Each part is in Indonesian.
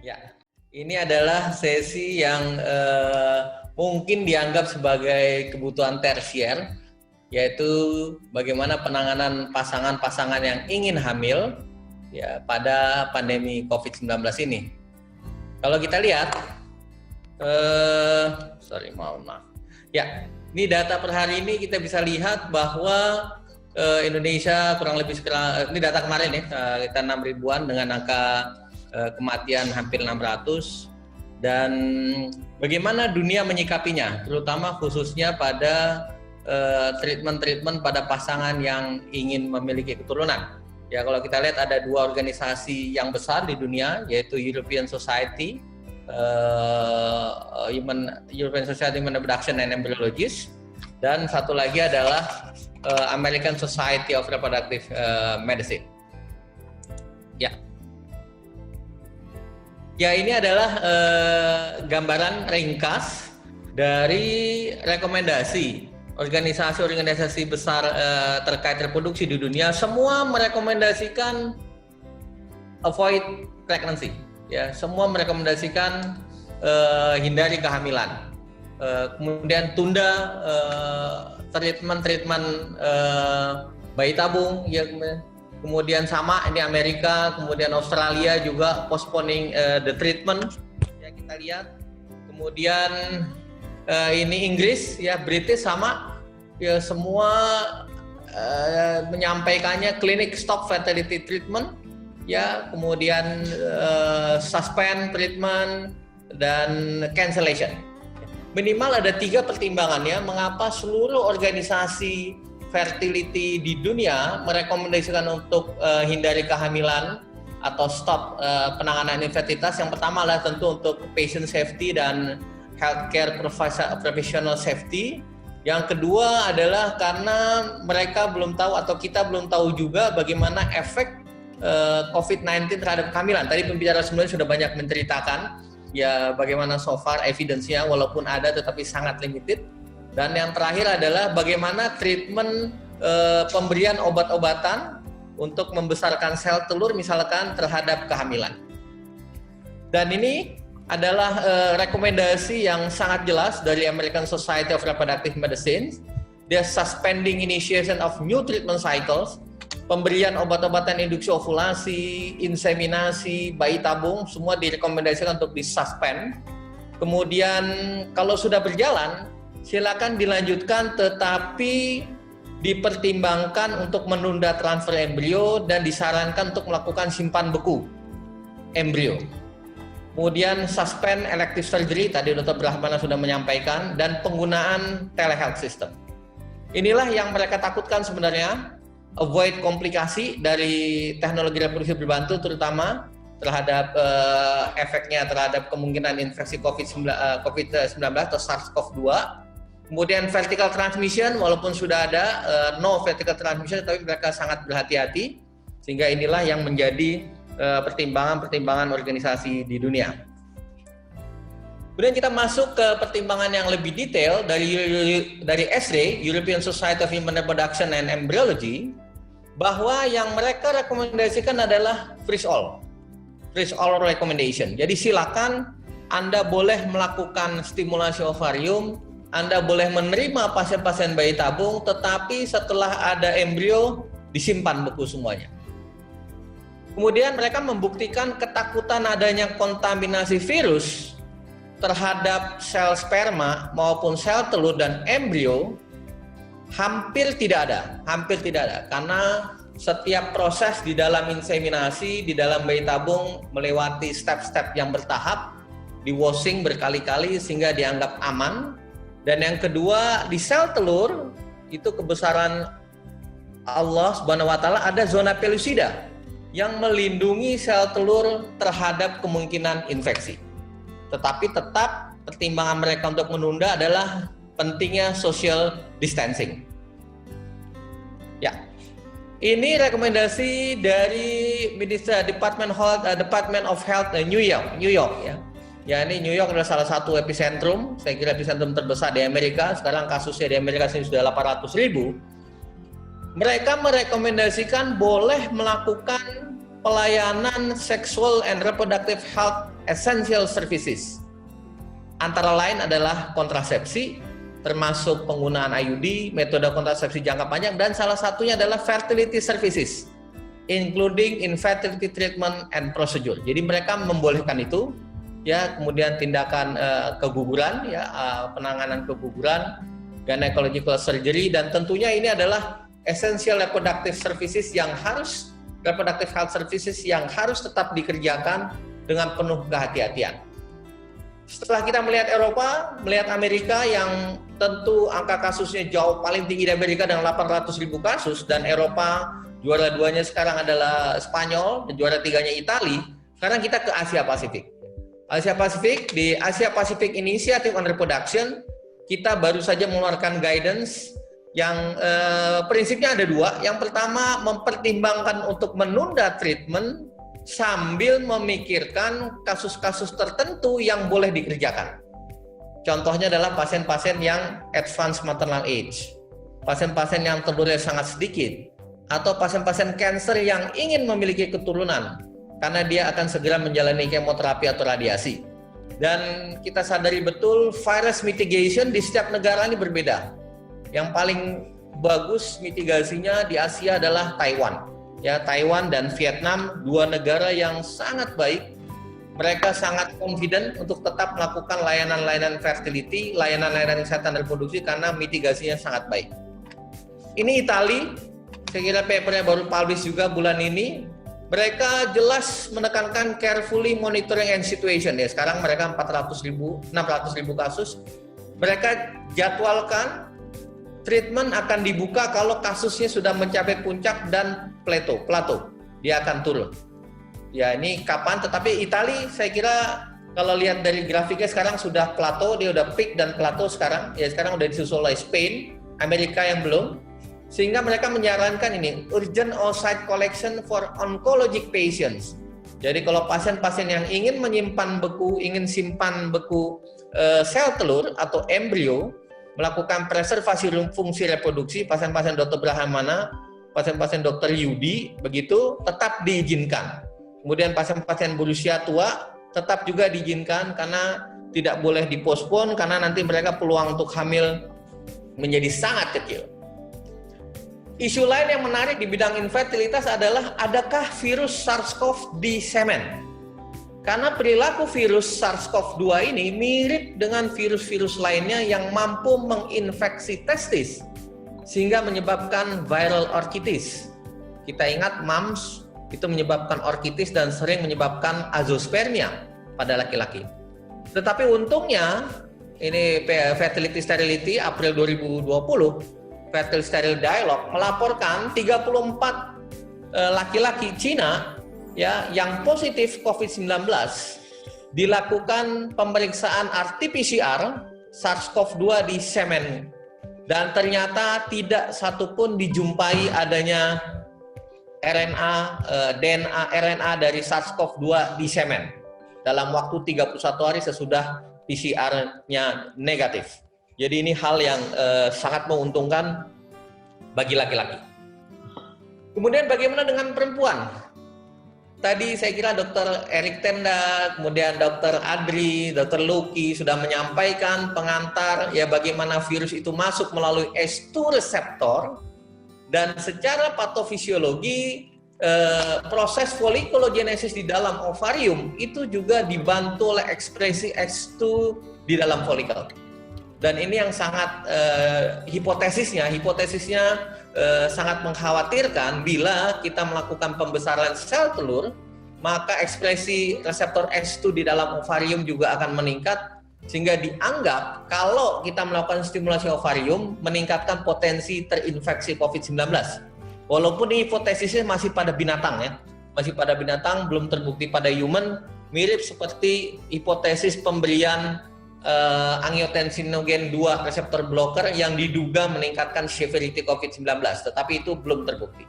Ya, ini adalah sesi yang mungkin dianggap sebagai kebutuhan tersier, yaitu bagaimana penanganan pasangan-pasangan yang ingin hamil ya pada pandemi COVID-19 ini. Kalau kita lihat, maaf. Ya, ini data per hari ini kita bisa lihat bahwa Indonesia kurang lebih ini data kemarin ya, kita 6 ribuan dengan angka kematian hampir 600, dan bagaimana dunia menyikapinya, terutama khususnya pada treatment pada pasangan yang ingin memiliki keturunan. Ya, kalau kita lihat ada dua organisasi yang besar di dunia, yaitu European Society European Society of Reproduction and Embryologists, dan satu lagi adalah American Society of Reproductive Medicine. Ya, ini adalah gambaran ringkas dari rekomendasi organisasi-organisasi besar terkait reproduksi di dunia. Semua merekomendasikan avoid pregnancy. Ya, semua merekomendasikan hindari kehamilan. Kemudian tunda treatment bayi tabung. Ya, kemudian sama ini Amerika, kemudian Australia juga postponing the treatment. Ya, kita lihat. Kemudian ini Inggris, ya, British sama, ya, semua menyampaikannya clinic stop fertility treatment, ya, kemudian suspend treatment dan cancellation. Minimal ada 3 pertimbangan ya mengapa seluruh organisasi fertility di dunia merekomendasikan untuk hindari kehamilan atau stop penanganan infertilitas. Yang pertama adalah tentu untuk patient safety dan healthcare professional safety. Yang kedua adalah karena mereka belum tahu atau kita belum tahu juga bagaimana efek COVID-19 terhadap kehamilan. Tadi pembicara sebelumnya sudah banyak menceritakan ya bagaimana so far evidence-nya, walaupun ada tetapi sangat limited. Dan yang terakhir adalah bagaimana treatment pemberian obat-obatan untuk membesarkan sel telur misalkan terhadap kehamilan. Dan ini adalah rekomendasi yang sangat jelas dari American Society of Reproductive Medicine. Dia suspending initiation of new treatment cycles, pemberian obat-obatan induksi ovulasi, inseminasi, bayi tabung, semua direkomendasikan untuk disuspend. Kemudian kalau sudah berjalan, silakan dilanjutkan, tetapi dipertimbangkan untuk menunda transfer embrio dan disarankan untuk melakukan simpan beku embrio. Kemudian suspend elective surgery, tadi Dr. Brahmana sudah menyampaikan, dan penggunaan telehealth system. Inilah yang mereka takutkan sebenarnya, avoid komplikasi dari teknologi reproduksi berbantu, terutama terhadap efeknya terhadap kemungkinan infeksi COVID-19 atau SARS-CoV-2. Kemudian vertical transmission, walaupun sudah ada no vertical transmission, tapi mereka sangat berhati-hati, sehingga inilah yang menjadi pertimbangan-pertimbangan organisasi di dunia. Kemudian kita masuk ke pertimbangan yang lebih detail dari ESRE, European Society of Human Reproduction and Embryology, bahwa yang mereka rekomendasikan adalah freeze all recommendation. Jadi silakan Anda boleh melakukan stimulasi ovarium, Anda boleh menerima pasien-pasien bayi tabung, tetapi setelah ada embrio disimpan beku semuanya. Kemudian mereka membuktikan ketakutan adanya kontaminasi virus terhadap sel sperma maupun sel telur dan embrio hampir tidak ada, karena setiap proses di dalam inseminasi, di dalam bayi tabung melewati step-step yang bertahap, di washing berkali-kali sehingga dianggap aman. Dan yang kedua, di sel telur itu kebesaran Allah Subhanahu wa taala ada zona pellucida yang melindungi sel telur terhadap kemungkinan infeksi. Tetapi tetap pertimbangan mereka untuk menunda adalah pentingnya social distancing. Ya, ini rekomendasi dari Department of Health New York ya. Ya, ini New York adalah salah satu epicentrum, saya kira epicentrum terbesar di Amerika. Sekarang kasusnya di Amerika sini sudah 800.000. Mereka merekomendasikan boleh melakukan pelayanan sexual and reproductive health essential services. Antara lain adalah kontrasepsi, termasuk penggunaan IUD, metode kontrasepsi jangka panjang, dan salah satunya adalah fertility services, including infertility treatment and procedure. Jadi mereka membolehkan itu, ya, kemudian tindakan keguguran, ya, penanganan keguguran, gynecological surgery, dan tentunya ini adalah essential reproductive services yang harus, reproductive health services yang harus tetap dikerjakan dengan penuh kehati-hatian. Setelah kita melihat Eropa, melihat Amerika yang tentu angka kasusnya jauh paling tinggi di Amerika dengan 800.000 kasus, dan Eropa juara duanya sekarang adalah Spanyol, dan juara tiganya Italia. Sekarang kita ke Asia Pasifik. Asia Pasifik, di Asia Pacific Initiative on Reproduction, kita baru saja mengeluarkan guidance yang prinsipnya ada dua. Yang pertama, mempertimbangkan untuk menunda treatment sambil memikirkan kasus-kasus tertentu yang boleh dikerjakan. Contohnya adalah pasien-pasien yang advanced maternal age, pasien-pasien yang telurnya sangat sedikit, atau pasien-pasien kanker yang ingin memiliki keturunan karena dia akan segera menjalani kemoterapi atau radiasi. Dan kita sadari betul virus mitigation di setiap negara ini berbeda. Yang paling bagus mitigasinya di Asia adalah Taiwan. Ya, Taiwan dan Vietnam, dua negara yang sangat baik. Mereka sangat confident untuk tetap melakukan layanan-layanan fertility, layanan-layanan kesehatan reproduksi karena mitigasinya sangat baik. Ini Italia, saya kira papernya baru publish juga bulan ini. Mereka jelas menekankan carefully monitoring and situation. Ya, sekarang mereka 600.000 kasus. Mereka jadwalkan treatment akan dibuka kalau kasusnya sudah mencapai puncak dan plateau, dia akan turun. Ya, ini kapan? Tetapi Italia, saya kira kalau lihat dari grafiknya sekarang sudah plateau, dia udah peak dan plateau sekarang. Ya, sekarang udah disusul oleh Spain, Amerika yang belum. Sehingga mereka menyarankan ini urgent oocyte collection for oncologic patients. Jadi kalau pasien-pasien yang ingin menyimpan beku, ingin simpan beku sel telur atau embrio, melakukan preservasi fungsi reproduksi, pasien-pasien Dr. Brahmana, pasien-pasien Dr. Yudi, begitu tetap diizinkan. Kemudian pasien-pasien berusia tua tetap juga diizinkan karena tidak boleh dipospon karena nanti mereka peluang untuk hamil menjadi sangat kecil. Isu lain yang menarik di bidang infertilitas adalah adakah virus SARS-CoV di semen? Karena perilaku virus SARS-CoV-2 ini mirip dengan virus-virus lainnya yang mampu menginfeksi testis sehingga menyebabkan viral orchitis. Kita ingat mumps itu menyebabkan orchitis dan sering menyebabkan azoospermia pada laki-laki. Tetapi untungnya ini Fertility Sterility April 2020, Fertile Sterile Dialogue melaporkan 34 laki-laki Cina ya yang positif COVID-19 dilakukan pemeriksaan RT-PCR SARS-CoV-2 di semen dan ternyata tidak satupun dijumpai adanya RNA, DNA, RNA dari SARS-CoV-2 di semen dalam waktu 31 hari sesudah PCR-nya negatif. Jadi ini hal yang sangat menguntungkan bagi laki-laki. Kemudian bagaimana dengan perempuan? Tadi saya kira Dr. Erik Tenda, kemudian Dr. Adri, Dr. Luki sudah menyampaikan pengantar ya bagaimana virus itu masuk melalui S2 reseptor dan secara patofisiologi proses folikulogenesis di dalam ovarium itu juga dibantu oleh ekspresi S2 di dalam folikel. Dan ini yang sangat hipotesisnya sangat mengkhawatirkan bila kita melakukan pembesaran sel telur, maka ekspresi reseptor S2 di dalam ovarium juga akan meningkat, sehingga dianggap kalau kita melakukan stimulasi ovarium meningkatkan potensi terinfeksi COVID-19. Walaupun hipotesisnya masih pada binatang ya, masih pada binatang, belum terbukti pada human, mirip seperti hipotesis pemberian angiotensinogen 2 reseptor blocker yang diduga meningkatkan severity COVID-19, tetapi itu belum terbukti.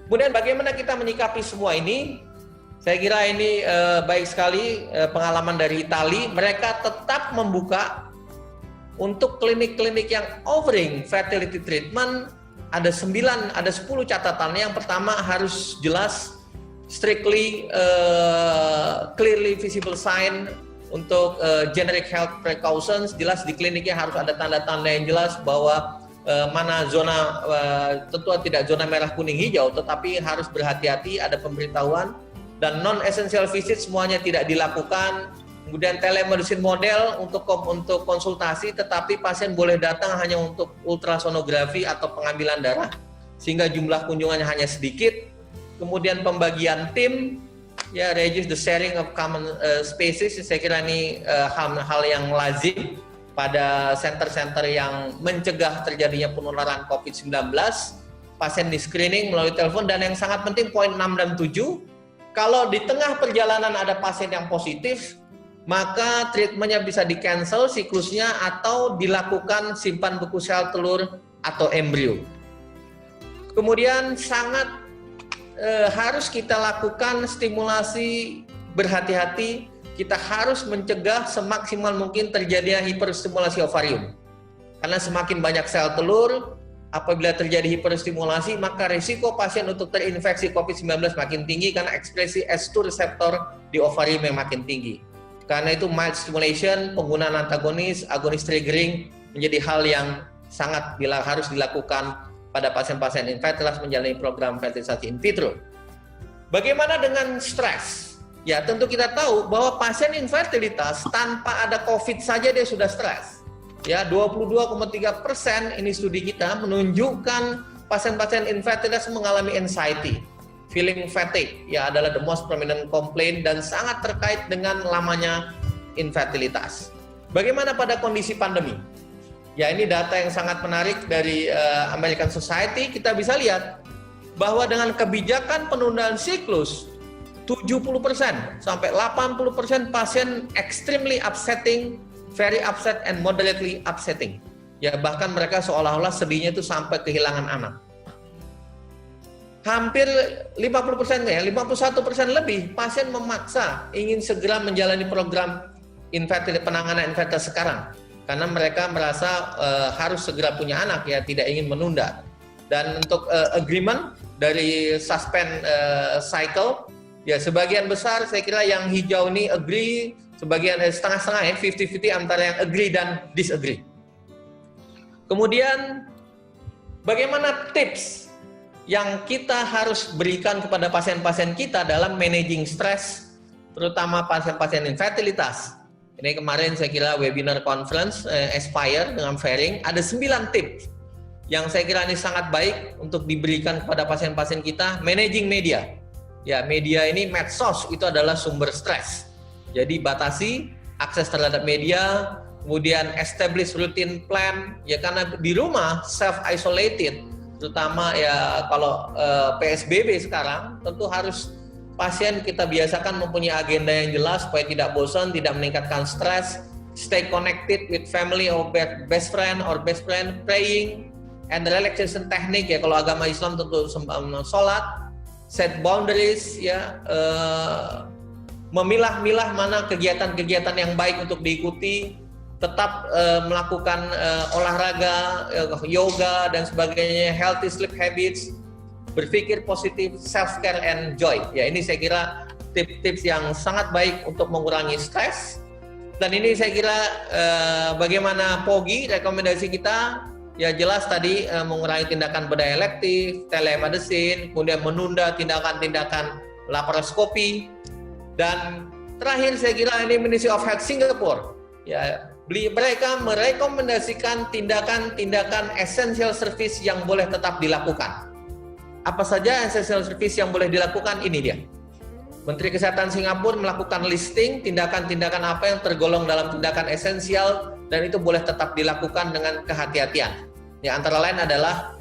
Kemudian bagaimana kita menyikapi semua ini? Saya kira ini baik sekali pengalaman dari Italia. Mereka tetap membuka untuk klinik-klinik yang offering fertility treatment. Ada 10 catatannya. Yang pertama harus jelas strictly clearly visible sign untuk generic health precautions. Jelas di kliniknya harus ada tanda-tanda yang jelas bahwa mana zona, tentu tidak zona merah, kuning, hijau, tetapi harus berhati-hati, ada pemberitahuan. Dan non-essential visit semuanya tidak dilakukan. Kemudian telemedicine model untuk konsultasi, tetapi pasien boleh datang hanya untuk ultrasonografi atau pengambilan darah, sehingga jumlah kunjungannya hanya sedikit. Kemudian pembagian tim, ya, reduce the sharing of common spaces. Saya kira ini hal yang lazim pada center-center yang mencegah terjadinya penularan COVID-19. Pasien di screening melalui telepon, dan yang sangat penting poin 6 dan 7, kalau di tengah perjalanan ada pasien yang positif, maka treatmentnya bisa di-cancel siklusnya atau dilakukan simpan beku sel telur atau embrio. Kemudian sangat harus kita lakukan stimulasi berhati-hati. Kita harus mencegah semaksimal mungkin terjadinya hiperstimulasi ovarium. Karena semakin banyak sel telur, apabila terjadi hiperstimulasi, maka risiko pasien untuk terinfeksi COVID-19 makin tinggi karena ekspresi S2 reseptor di ovarium yang makin tinggi. Karena itu mild stimulation, penggunaan antagonis, agonis triggering menjadi hal yang sangat harus dilakukan pada pasien-pasien infertilitas menjalani program fertilisasi in vitro. Bagaimana dengan stres? Ya, tentu kita tahu bahwa pasien infertilitas tanpa ada COVID saja dia sudah stres. Ya, 22,3% ini studi kita menunjukkan pasien-pasien infertilitas mengalami anxiety, feeling fatigue, ya, adalah the most prominent complaint dan sangat terkait dengan lamanya infertilitas. Bagaimana pada kondisi pandemi? Ya, ini data yang sangat menarik dari American Society. Kita bisa lihat bahwa dengan kebijakan penundaan siklus, 70% sampai 80% pasien extremely upsetting, very upset and moderately upsetting. Ya, bahkan mereka seolah-olah sedihnya itu sampai kehilangan anak. Hampir 50% ya, 51% lebih pasien memaksa ingin segera menjalani program penanganan infertilitas sekarang karena mereka merasa harus segera punya anak, ya, tidak ingin menunda. Dan untuk agreement dari suspend cycle, ya, sebagian besar saya kira yang hijau ini agree, sebagian setengah-setengah ya, 50-50 antara yang agree dan disagree. Kemudian bagaimana tips yang kita harus berikan kepada pasien-pasien kita dalam managing stres, terutama pasien-pasien infertilitas. Ini kemarin saya kira webinar conference Aspire dengan Fering, ada 9 tips yang saya kira ini sangat baik untuk diberikan kepada pasien-pasien kita. Managing media. Ya, media ini medsos itu adalah sumber stres. Jadi batasi akses terhadap media, kemudian establish routine plan, ya, karena di rumah self isolated, terutama ya kalau PSBB sekarang, tentu harus pasien kita biasakan mempunyai agenda yang jelas supaya tidak bosan, tidak meningkatkan stres, stay connected with family or best friend, praying and relaxation technique, ya, kalau agama Islam tentu sholat, set boundaries, ya, memilah-milah mana kegiatan-kegiatan yang baik untuk diikuti, tetap melakukan olahraga, yoga dan sebagainya, healthy sleep habits, berpikir positif, self-care and joy. Ya, ini saya kira tips-tips yang sangat baik untuk mengurangi stres. Dan ini saya kira bagaimana POGI, rekomendasi kita, ya, jelas tadi mengurangi tindakan bedah elektif, telemedicine, kemudian menunda tindakan-tindakan laparoskopi. Dan terakhir saya kira ini Ministry of Health Singapore, ya, mereka merekomendasikan tindakan-tindakan essential service yang boleh tetap dilakukan. Apa saja essential service yang boleh dilakukan? Ini dia. Menteri Kesehatan Singapura melakukan listing tindakan-tindakan apa yang tergolong dalam tindakan esensial dan itu boleh tetap dilakukan dengan kehati-hatian. Ya, antara lain adalah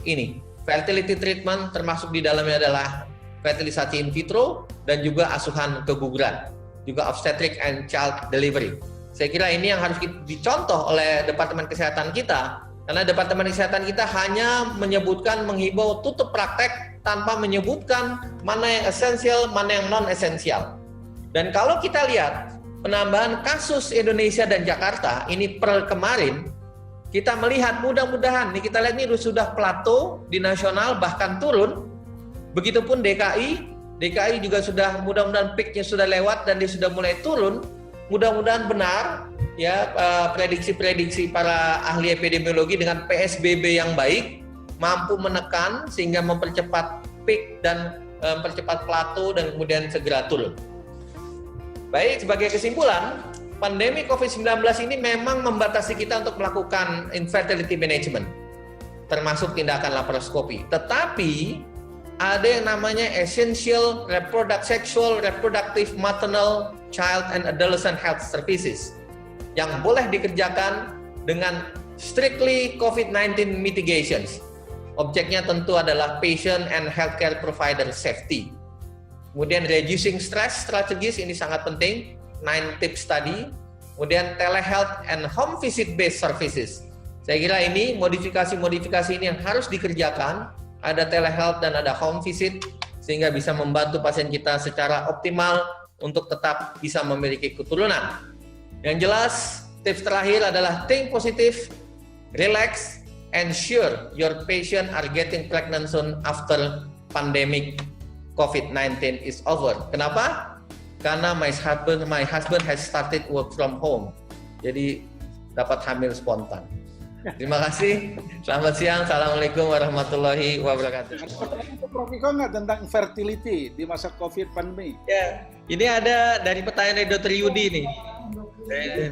ini, fertility treatment, termasuk di dalamnya adalah fertilisasi in vitro dan juga asuhan keguguran, juga obstetric and child delivery. Saya kira ini yang harus dicontoh oleh Departemen Kesehatan kita, karena Departemen Kesehatan kita hanya menyebutkan, menghibau tutup praktek tanpa menyebutkan mana yang esensial, mana yang non-esensial. Dan kalau kita lihat penambahan kasus Indonesia dan Jakarta ini per kemarin, kita melihat mudah-mudahan nih, kita lihat ini sudah plateau di nasional bahkan turun. Begitupun DKI DKI juga sudah mudah-mudahan peaknya sudah lewat dan dia sudah mulai turun. Mudah-mudahan benar ya prediksi-prediksi para ahli epidemiologi dengan PSBB yang baik mampu menekan sehingga mempercepat peak dan mempercepat plateau dan kemudian segera turun. Baik, sebagai kesimpulan, pandemi COVID-19 ini memang membatasi kita untuk melakukan infertility management, termasuk tindakan laparoskopi. Tetapi ada yang namanya essential sexual reproductive maternal child and adolescent health services yang boleh dikerjakan dengan strictly COVID-19 mitigations. Objeknya tentu adalah patient and healthcare provider safety. Kemudian reducing stress strategies ini sangat penting, 9 tips tadi. Kemudian telehealth and home visit based services. Saya kira ini modifikasi-modifikasi ini yang harus dikerjakan. Ada telehealth dan ada home visit sehingga bisa membantu pasien kita secara optimal untuk tetap bisa memiliki keturunan. Yang jelas, tips terakhir adalah think positive, relax, ensure your patient are getting pregnant soon after pandemic COVID-19 is over. Kenapa? Karena my husband has started work from home. Jadi dapat hamil spontan. Terima kasih. Selamat siang. Assalamualaikum warahmatullahi wabarakatuh. Prof Iko nggak tentang fertility di masa COVID pandemi? Ya, ini ada dari pertanyaan dari Dr. Yudi nih.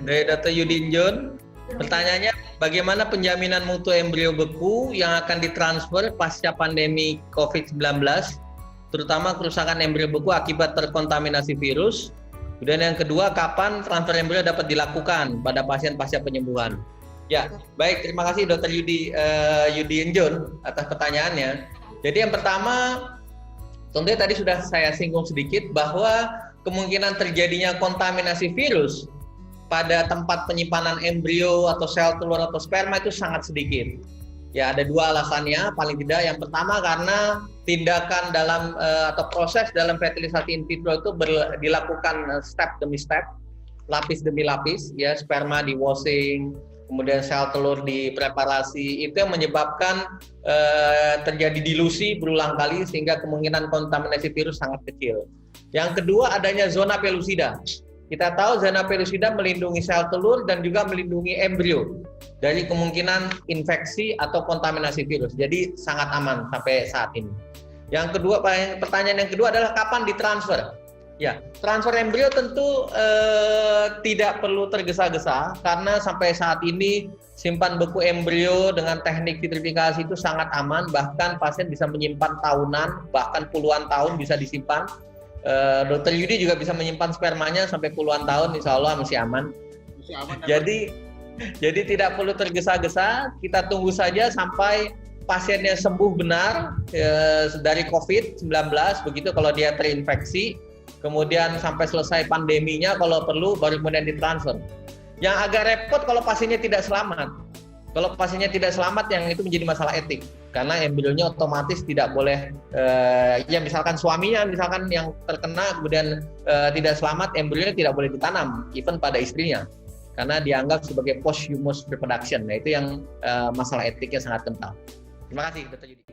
Dari Dr. Yudi John. Pertanyaannya, bagaimana penjaminan mutu embrio beku yang akan ditransfer pasca pandemi COVID-19, terutama kerusakan embrio beku akibat terkontaminasi virus? Kemudian yang kedua, kapan transfer embrio dapat dilakukan pada pasien pasca penyembuhan? Ya, baik. Terima kasih Dr. Yudi John atas pertanyaannya. Jadi yang pertama, tentunya tadi sudah saya singgung sedikit bahwa kemungkinan terjadinya kontaminasi virus pada tempat penyimpanan embrio atau sel telur atau sperma itu sangat sedikit. Ya, ada dua alasannya. Paling tidak, yang pertama karena tindakan dalam atau proses dalam fertilisasi in vitro itu dilakukan step demi step, lapis demi lapis. Ya, sperma di washing, kemudian sel telur dipreparasi, itu yang menyebabkan terjadi dilusi berulang kali sehingga kemungkinan kontaminasi virus sangat kecil. Yang kedua, adanya zona pellucida. Kita tahu zona pellucida melindungi sel telur dan juga melindungi embrio dari kemungkinan infeksi atau kontaminasi virus. Jadi sangat aman sampai saat ini. Yang kedua, pertanyaan yang kedua adalah kapan ditransfer? Ya, transfer embrio tentu tidak perlu tergesa-gesa karena sampai saat ini simpan beku embrio dengan teknik vitrifikasi itu sangat aman, bahkan pasien bisa menyimpan tahunan, bahkan puluhan tahun bisa disimpan. Dr. Yudi juga bisa menyimpan spermanya sampai puluhan tahun, insya Allah masih aman. Jadi tidak perlu tergesa-gesa, kita tunggu saja sampai pasiennya sembuh benar dari COVID-19, begitu kalau dia terinfeksi. Kemudian sampai selesai pandeminya kalau perlu baru kemudian ditransfer. Yang agak repot kalau pasiennya tidak selamat. Kalau pasiennya tidak selamat, yang itu menjadi masalah etik karena embrionya otomatis tidak boleh ya misalkan suaminya misalkan yang terkena kemudian tidak selamat, embrionya tidak boleh ditanam even pada istrinya karena dianggap sebagai posthumous reproduction. Nah, itu yang masalah etiknya sangat kental. Terima kasih Dr. Yudi.